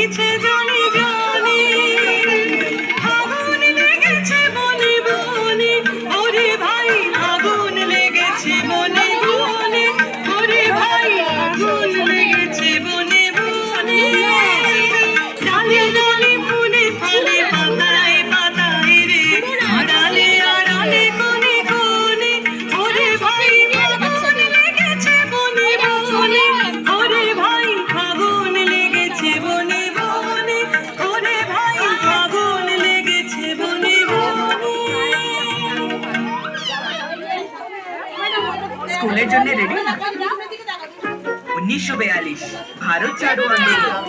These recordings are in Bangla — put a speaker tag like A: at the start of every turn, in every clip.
A: লেগেছে জনে জনে, আগুন লেগেছে বনে বনে, ওরে ভাই আগুন লেগেছে বনে বনে, ওরে ভাই আগুন লেগেছে বনে বনে। ডালে ডালে ফুলে ফলে পাতায় পাতায় রে, আড়ালে আড়ালে কোণে কোণে, ওরে ভাই আগুন লেগেছে বনে বনে, ওরে ভাই আগুন লেগেছে বনে বনে, ওরে ভাই আগুন লেগেছে বনে বনে।
B: স্কুলের জন্য রেডি? 1942 ভারত ছাড়ো আন্দোলন,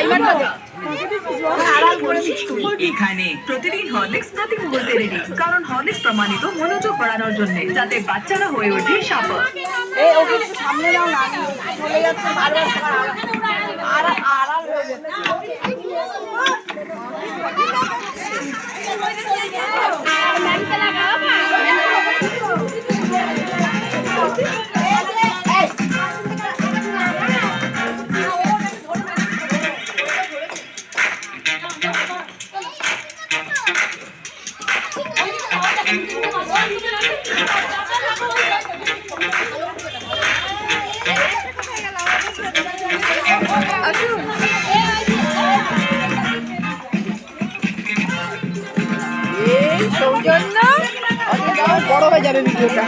B: 1947 এখানে প্রতিদিন হরলিক্স প্রতি মুহূর্তে রেডি, কারণ হরলিক্স প্রমাণিত মনোযোগ বাড়ানোর জন্য, যাতে বাচ্চারা হয়ে ওঠে সাপোর্ট।
C: সামনে যাও না, চলে যাচ্ছে আড়াল হয়ে যাচ্ছে। এই সৌজন্য বড় হয়ে যাবে ভিডিওটা।